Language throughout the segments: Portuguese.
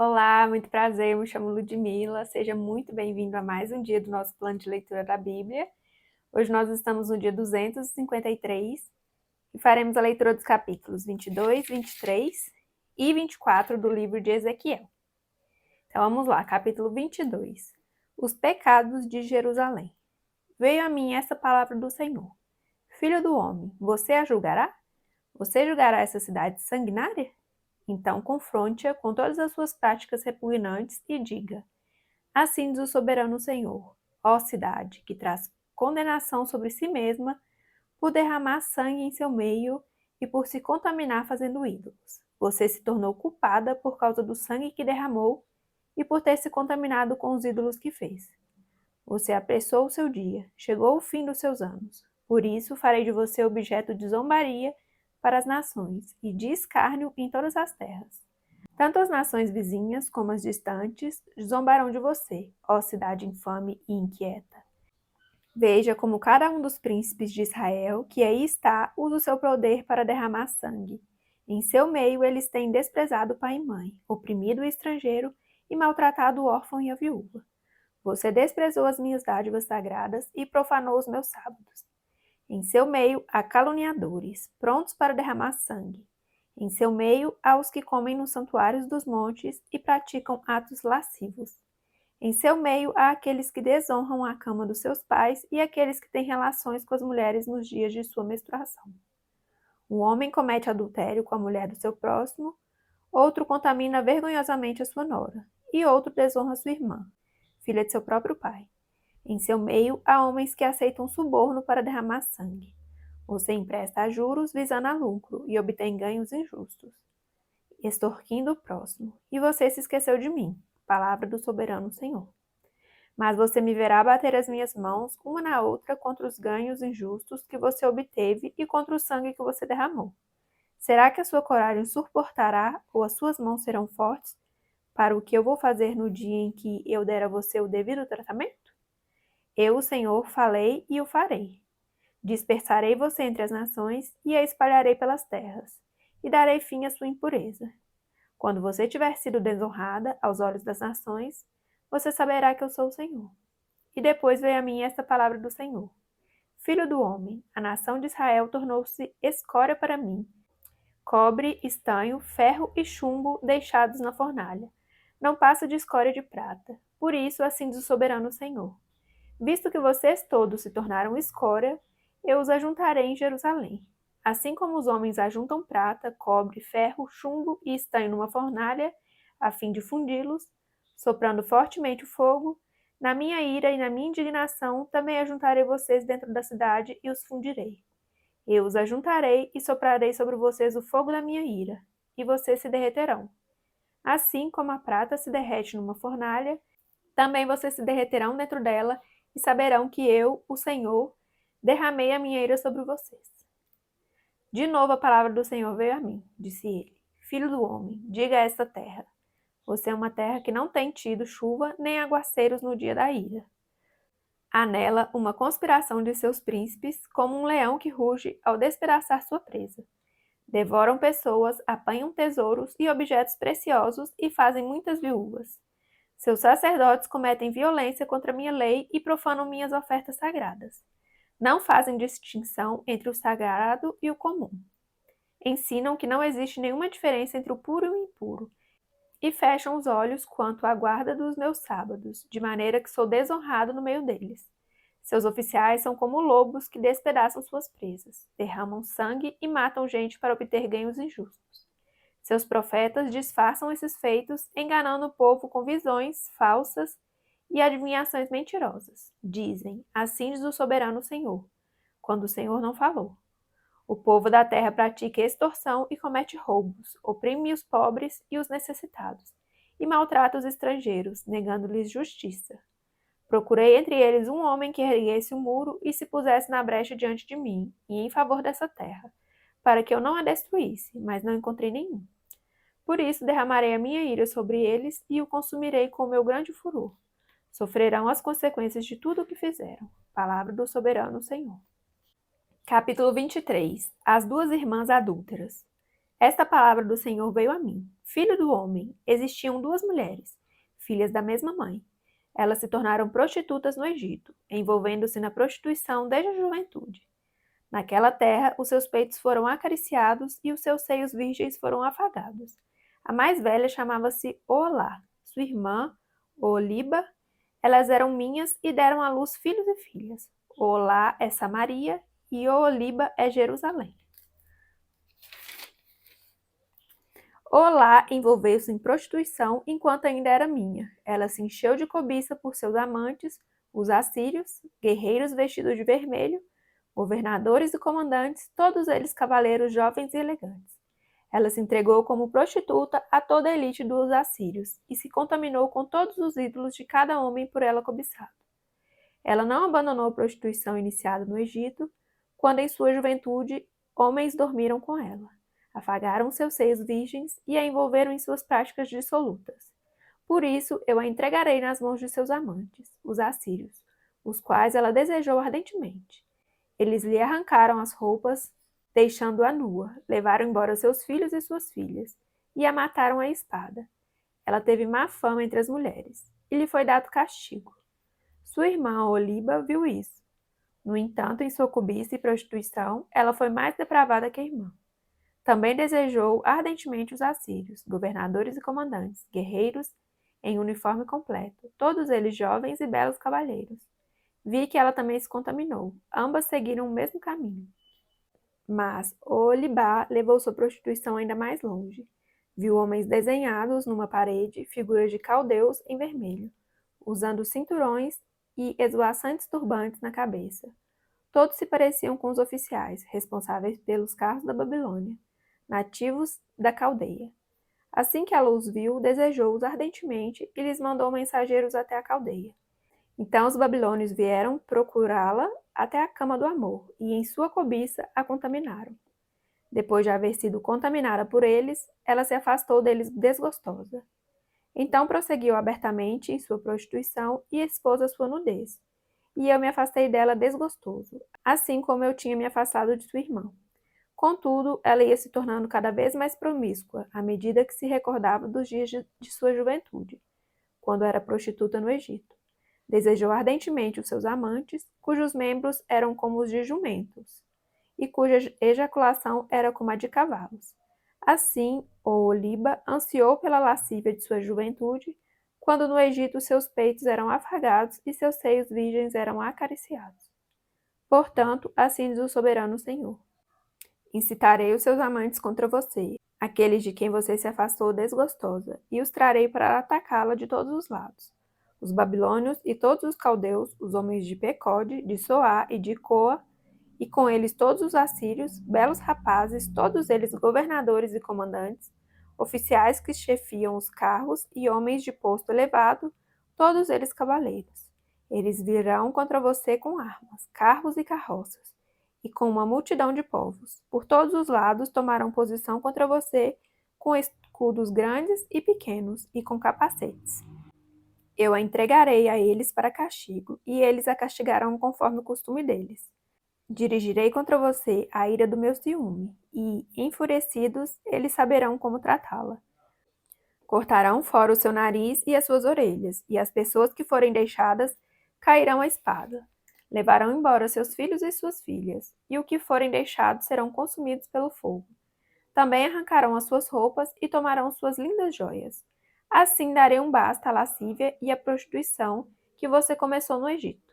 Olá, muito prazer, eu me chamo Ludmila, seja muito bem-vindo a mais um dia do nosso plano de leitura da Bíblia. Hoje nós estamos no dia 253 e faremos a leitura dos capítulos 22, 23 e 24 do livro de Ezequiel. Então vamos lá, capítulo 22. Os pecados de Jerusalém. Veio a mim essa palavra do Senhor. Filho do homem, você a julgará? Você julgará essa cidade sanguinária? Então confronte-a com todas as suas práticas repugnantes e diga: assim diz o soberano Senhor, ó cidade, que traz condenação sobre si mesma por derramar sangue em seu meio e por se contaminar fazendo ídolos. Você se tornou culpada por causa do sangue que derramou e por ter se contaminado com os ídolos que fez. Você apressou o seu dia, chegou o fim dos seus anos. Por isso farei de você objeto de zombaria para as nações e de escárnio em todas as terras. Tanto as nações vizinhas como as distantes zombarão de você, ó cidade infame e inquieta. Veja como cada um dos príncipes de Israel, que aí está, usa o seu poder para derramar sangue. Em seu meio eles têm desprezado pai e mãe, oprimido o estrangeiro e maltratado o órfão e a viúva. Você desprezou as minhas dádivas sagradas e profanou os meus sábados. Em seu meio há caluniadores, prontos para derramar sangue. Em seu meio há os que comem nos santuários dos montes e praticam atos lascivos. Em seu meio há aqueles que desonram a cama dos seus pais e aqueles que têm relações com as mulheres nos dias de sua menstruação. Um homem comete adultério com a mulher do seu próximo, outro contamina vergonhosamente a sua nora, e outro desonra sua irmã, filha de seu próprio pai. Em seu meio há homens que aceitam suborno para derramar sangue. Você empresta a juros visando a lucro e obtém ganhos injustos, extorquindo o próximo. E você se esqueceu de mim, palavra do soberano Senhor. Mas você me verá bater as minhas mãos uma na outra contra os ganhos injustos que você obteve e contra o sangue que você derramou. Será que a sua coragem suportará ou as suas mãos serão fortes para o que eu vou fazer no dia em que eu der a você o devido tratamento? Eu, o Senhor, falei e o farei. Dispersarei você entre as nações e a espalharei pelas terras, e darei fim à sua impureza. Quando você tiver sido desonrada aos olhos das nações, você saberá que eu sou o Senhor. E depois veio a mim esta palavra do Senhor. Filho do homem, a nação de Israel tornou-se escória para mim. Cobre, estanho, ferro e chumbo deixados na fornalha. Não passa de escória de prata. Por isso, assim diz o soberano Senhor. Visto que vocês todos se tornaram escória, eu os ajuntarei em Jerusalém. Assim como os homens ajuntam prata, cobre, ferro, chumbo e estanho numa fornalha, a fim de fundi-los, soprando fortemente o fogo, na minha ira e na minha indignação também ajuntarei vocês dentro da cidade e os fundirei. Eu os ajuntarei e soprarei sobre vocês o fogo da minha ira, e vocês se derreterão. Assim como a prata se derrete numa fornalha, também vocês se derreterão dentro dela e saberão que eu, o Senhor, derramei a minha ira sobre vocês. De novo a palavra do Senhor veio a mim, disse ele. Filho do homem, diga a esta terra: você é uma terra que não tem tido chuva nem aguaceiros no dia da ira. Há nela uma conspiração de seus príncipes, como um leão que ruge ao despedaçar sua presa. Devoram pessoas, apanham tesouros e objetos preciosos e fazem muitas viúvas. Seus sacerdotes cometem violência contra minha lei e profanam minhas ofertas sagradas. Não fazem distinção entre o sagrado e o comum. Ensinam que não existe nenhuma diferença entre o puro e o impuro, e fecham os olhos quanto à guarda dos meus sábados, de maneira que sou desonrado no meio deles. Seus oficiais são como lobos que despedaçam suas presas, derramam sangue e matam gente para obter ganhos injustos. Seus profetas disfarçam esses feitos, enganando o povo com visões falsas e adivinhações mentirosas. Dizem: assim diz o soberano Senhor, quando o Senhor não falou. O povo da terra pratica extorsão e comete roubos, oprime os pobres e os necessitados, e maltrata os estrangeiros, negando-lhes justiça. Procurei entre eles um homem que erguesse um muro e se pusesse na brecha diante de mim, e em favor dessa terra, para que eu não a destruísse, mas não encontrei nenhum. Por isso derramarei a minha ira sobre eles e o consumirei com o meu grande furor. Sofrerão as consequências de tudo o que fizeram. Palavra do soberano Senhor. Capítulo 23. As duas irmãs adúlteras. Esta palavra do Senhor veio a mim. filho do homem, existiam duas mulheres, filhas da mesma mãe. Elas se tornaram prostitutas no Egito, envolvendo-se na prostituição desde a juventude. Naquela terra, os seus peitos foram acariciados e os seus seios virgens foram afagados. A mais velha chamava-se Olá, sua irmã, Oliba. Elas eram minhas e deram à luz filhos e filhas. Olá é Samaria e Oliba é Jerusalém. Olá envolveu-se em prostituição enquanto ainda era minha. Ela se encheu de cobiça por seus amantes, os assírios, guerreiros vestidos de vermelho, governadores e comandantes, todos eles cavaleiros jovens e elegantes. Ela se entregou como prostituta a toda a elite dos assírios e se contaminou com todos os ídolos de cada homem por ela cobiçado. Ela não abandonou a prostituição iniciada no Egito, quando em sua juventude homens dormiram com ela, afagaram seus seios virgens e a envolveram em suas práticas dissolutas. Por isso eu a entregarei nas mãos de seus amantes, os assírios, os quais ela desejou ardentemente. Eles lhe arrancaram as roupas, deixando-a nua, levaram embora seus filhos e suas filhas, e a mataram à espada. Ela teve má fama entre as mulheres, e lhe foi dado castigo. Sua irmã Oliba viu isso. No entanto, em sua cobiça e prostituição, ela foi mais depravada que a irmã. Também desejou ardentemente os assírios, governadores e comandantes, guerreiros em uniforme completo, todos eles jovens e belos cavalheiros. Vi que ela também se contaminou. Ambas seguiram o mesmo caminho. Mas Olibá levou sua prostituição ainda mais longe. Viu homens desenhados numa parede, figuras de caldeus em vermelho, usando cinturões e esvoaçantes turbantes na cabeça. Todos se pareciam com os oficiais, responsáveis pelos carros da Babilônia, nativos da Caldeia. Assim que ela os viu, desejou-os ardentemente e lhes mandou mensageiros até a Caldeia. Então os babilônios vieram procurá-la até a cama do amor, e em sua cobiça a contaminaram. Depois de haver sido contaminada por eles, ela se afastou deles desgostosa. Então prosseguiu abertamente em sua prostituição e expôs a sua nudez. E eu me afastei dela desgostoso, assim como eu tinha me afastado de sua irmã. Contudo, ela ia se tornando cada vez mais promíscua, à medida que se recordava dos dias de sua juventude, quando era prostituta no Egito. Desejou ardentemente os seus amantes, cujos membros eram como os de jumentos, e cuja ejaculação era como a de cavalos. Assim, Oliba ansiou pela lascívia de sua juventude, quando no Egito seus peitos eram afagados e seus seios virgens eram acariciados. Portanto, assim diz o soberano Senhor: incitarei os seus amantes contra você, aqueles de quem você se afastou desgostosa, e os trarei para atacá-la de todos os lados. Os babilônios e todos os caldeus, os homens de Pecode, de Soá e de Coa, e com eles todos os assírios, belos rapazes, todos eles governadores e comandantes, oficiais que chefiam os carros e homens de posto elevado, todos eles cavaleiros. Eles virão contra você com armas, carros e carroças, e com uma multidão de povos. Por todos os lados tomarão posição contra você, com escudos grandes e pequenos, e com capacetes. Eu a entregarei a eles para castigo, e eles a castigarão conforme o costume deles. Dirigirei contra você a ira do meu ciúme, e, enfurecidos, eles saberão como tratá-la. Cortarão fora o seu nariz e as suas orelhas, e as pessoas que forem deixadas cairão à espada. Levarão embora seus filhos e suas filhas, e o que forem deixados serão consumidos pelo fogo. Também arrancarão as suas roupas e tomarão suas lindas joias. Assim darei um basta à lascívia e à prostituição que você começou no Egito.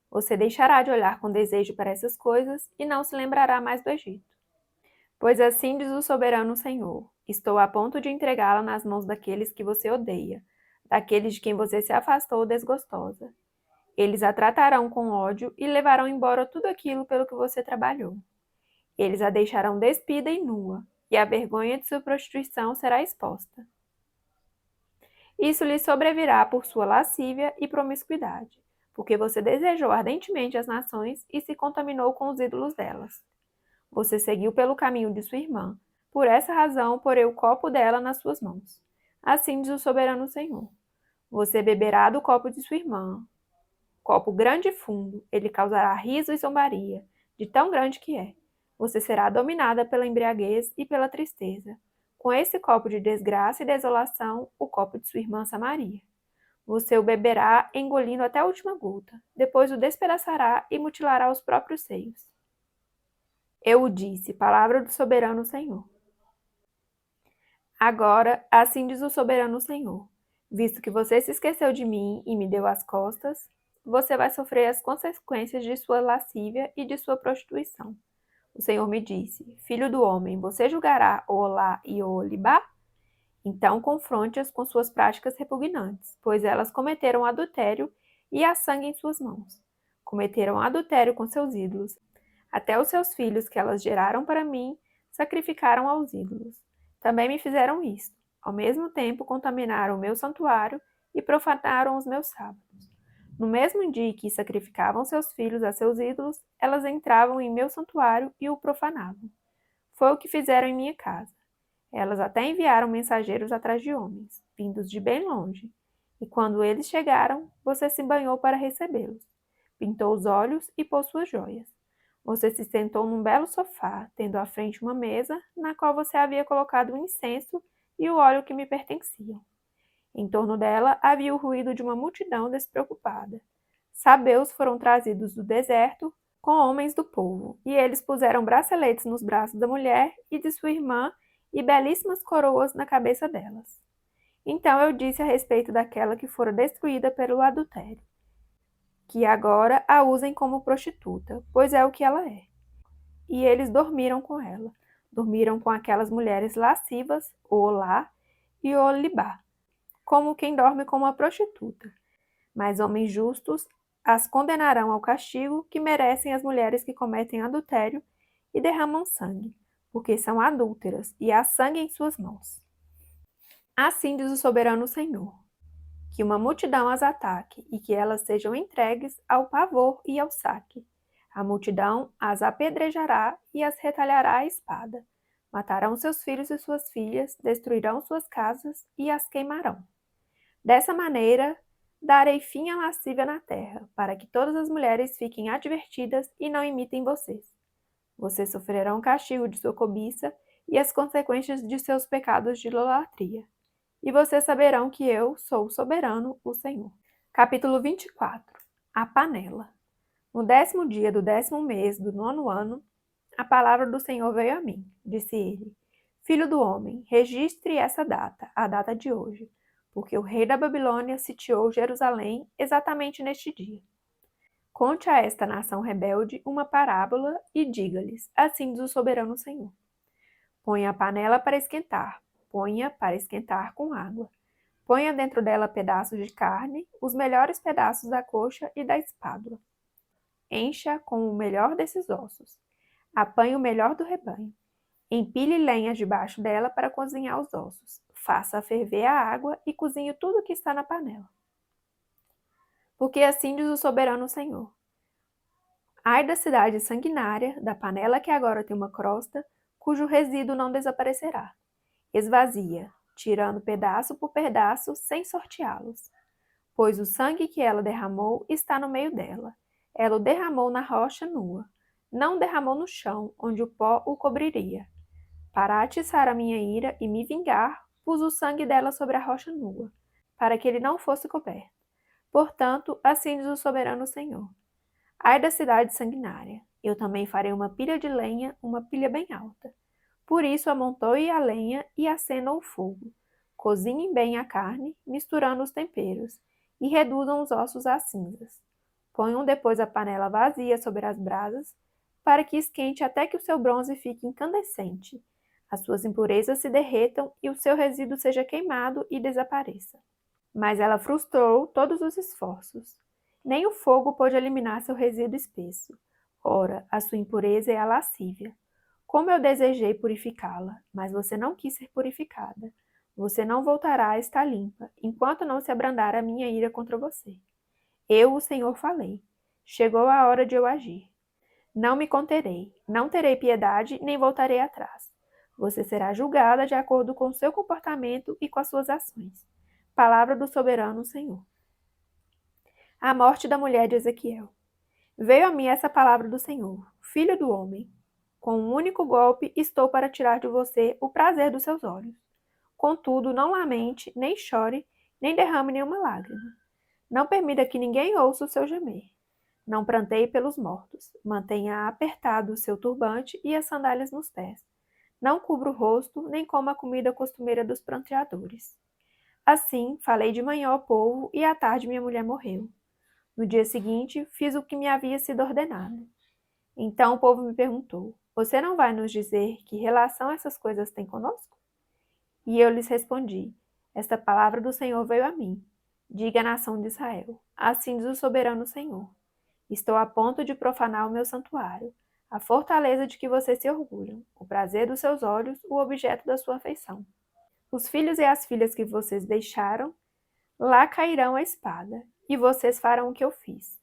Você deixará de olhar com desejo para essas coisas e não se lembrará mais do Egito. Pois assim diz o soberano Senhor: estou a ponto de entregá-la nas mãos daqueles que você odeia, daqueles de quem você se afastou desgostosa. Eles a tratarão com ódio e levarão embora tudo aquilo pelo que você trabalhou. Eles a deixarão despida e nua, e a vergonha de sua prostituição será exposta. Isso lhe sobrevirá por sua lascívia e promiscuidade, porque você desejou ardentemente as nações e se contaminou com os ídolos delas. Você seguiu pelo caminho de sua irmã. Por essa razão, porei o copo dela nas suas mãos. Assim diz o soberano Senhor: você beberá do copo de sua irmã. Copo grande e fundo, ele causará riso e zombaria, de tão grande que é. Você será dominada pela embriaguez e pela tristeza. com esse copo de desgraça e desolação, o copo de sua irmã Samaria. Você o beberá, engolindo até a última gota. Depois o despedaçará e mutilará os próprios seios. Eu o disse, palavra do soberano Senhor. Agora, assim diz o soberano Senhor: visto que você se esqueceu de mim e me deu as costas, você vai sofrer as consequências de sua lascívia e de sua prostituição. O Senhor me disse: filho do homem, você julgará Oolá e Oolibá? Então confronte-as com suas práticas repugnantes, pois elas cometeram adultério e há sangue em suas mãos. Cometeram adultério com seus ídolos. Até os seus filhos que elas geraram para mim sacrificaram aos ídolos. Também me fizeram isto. Ao mesmo tempo contaminaram o meu santuário e profanaram os meus sábados. No mesmo dia que sacrificavam seus filhos a seus ídolos, elas entravam em meu santuário e o profanavam. Foi o que fizeram em minha casa. Elas até enviaram mensageiros atrás de homens, vindos de bem longe. E quando eles chegaram, você se banhou para recebê-los. Pintou os olhos e pôs suas joias. Você se sentou num belo sofá, tendo à frente uma mesa, na qual você havia colocado o incenso e o óleo que me pertenciam. Em torno dela havia o ruído de uma multidão despreocupada. Sabeus foram trazidos do deserto com homens do povo, e eles puseram braceletes nos braços da mulher e de sua irmã e belíssimas coroas na cabeça delas. Então eu disse a respeito daquela que fora destruída pelo adultério, que agora a usem como prostituta, pois é o que ela é. E eles dormiram com ela. Dormiram com aquelas mulheres lascivas, Olá e Olibá, como quem dorme com uma prostituta. Mas homens justos as condenarão ao castigo que merecem as mulheres que cometem adultério e derramam sangue, porque são adúlteras e há sangue em suas mãos. Assim diz o soberano Senhor: que uma multidão as ataque e que elas sejam entregues ao pavor e ao saque. A multidão as apedrejará e as retalhará a espada. Matarão seus filhos e suas filhas, destruirão suas casas e as queimarão. Dessa maneira, darei fim à lascívia na terra, para que todas as mulheres fiquem advertidas e não imitem vocês. Vocês sofrerão o castigo de sua cobiça e as consequências de seus pecados de idolatria. E vocês saberão que eu sou o soberano, o Senhor. Capítulo 24. A panela. No 10º dia do 10º mês do 9º ano, a palavra do Senhor veio a mim. Disse ele: filho do homem, registre essa data, a data de hoje, porque o rei da Babilônia sitiou Jerusalém exatamente neste dia. Conte a esta nação rebelde uma parábola e diga-lhes: assim diz o soberano Senhor. Ponha a panela para esquentar, ponha para esquentar com água. Ponha dentro dela pedaços de carne, os melhores pedaços da coxa e da espádua. Encha com o melhor desses ossos. Apanhe o melhor do rebanho. Empilhe lenhas debaixo dela para cozinhar os ossos. Faça ferver a água e cozinhe tudo o que está na panela. Porque assim diz o soberano Senhor: ai da cidade sanguinária, da panela que agora tem uma crosta, cujo resíduo não desaparecerá. Esvazia, tirando pedaço por pedaço, sem sorteá-los. Pois o sangue que ela derramou está no meio dela. Ela o derramou na rocha nua. Não derramou no chão, onde o pó o cobriria. Para atiçar a minha ira e me vingar, pus o sangue dela sobre a rocha nua, para que ele não fosse coberto. Portanto, assim diz o soberano Senhor: ai da cidade sanguinária, eu também farei uma pilha de lenha, uma pilha bem alta. Por isso amontoe a lenha e acenda o fogo. Cozinhem bem a carne, misturando os temperos, e reduzam os ossos às cinzas. Ponham depois a panela vazia sobre as brasas, para que esquente até que o seu bronze fique incandescente, as suas impurezas se derretam e o seu resíduo seja queimado e desapareça. Mas ela frustrou todos os esforços. Nem o fogo pôde eliminar seu resíduo espesso. Ora, a sua impureza é a lascívia. Como eu desejei purificá-la, mas você não quis ser purificada. Você não voltará a estar limpa, enquanto não se abrandar a minha ira contra você. Eu, o Senhor, falei. Chegou a hora de eu agir. Não me conterei, não terei piedade, nem voltarei atrás. Você será julgada de acordo com o seu comportamento e com as suas ações. Palavra do soberano Senhor. A morte da mulher de Ezequiel. Veio a mim essa palavra do Senhor: filho do homem, Com um único golpe, estou para tirar de você o prazer dos seus olhos. Contudo, não lamente, nem chore, nem derrame nenhuma lágrima. Não permita que ninguém ouça o seu gemer. Não pranteie pelos mortos. Mantenha apertado o seu turbante e as sandálias nos pés. Não cubra o rosto, nem coma a comida costumeira dos pranteadores. Assim, falei de manhã ao povo, e à tarde minha mulher morreu. No dia seguinte, fiz o que me havia sido ordenado. Então o povo me perguntou: Você não vai nos dizer que relação essas coisas têm conosco? E eu lhes respondi: Esta palavra do Senhor veio a mim. Diga à nação de Israel: Assim diz o soberano Senhor: Estou a ponto de profanar o meu santuário, a fortaleza de que vocês se orgulham, o prazer dos seus olhos, o objeto da sua afeição. Os filhos e as filhas que vocês deixaram, lá cairão a espada, e vocês farão o que eu fiz.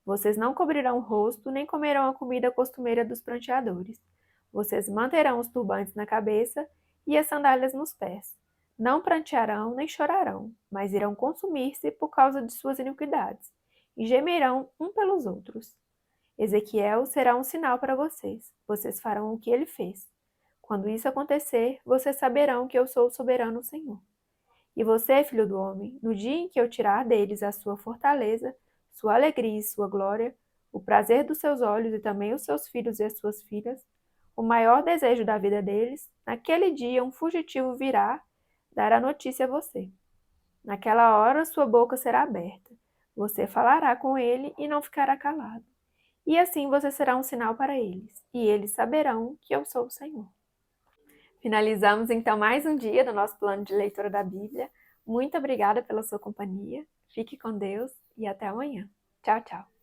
Vocês não cobrirão o rosto, nem comerão a comida costumeira dos pranteadores. Vocês manterão os turbantes na cabeça e as sandálias nos pés. Não prantearão nem chorarão, mas irão consumir-se por causa de suas iniquidades, e gemerão um pelos outros. Ezequiel será um sinal para vocês. Vocês farão o que ele fez. Quando isso acontecer, vocês saberão que eu sou o soberano Senhor. E você, filho do homem, no dia em que eu tirar deles a sua fortaleza, sua alegria e sua glória, o prazer dos seus olhos e também os seus filhos e as suas filhas, o maior desejo da vida deles, naquele dia um fugitivo virá dar a notícia a você. Naquela hora sua boca será aberta. Você falará com ele e não ficará calado. E assim você será um sinal para eles, e eles saberão que eu sou o Senhor. Finalizamos então mais um dia do nosso plano de leitura da Bíblia. Muito obrigada pela sua companhia. Fique com Deus e até amanhã. Tchau, tchau.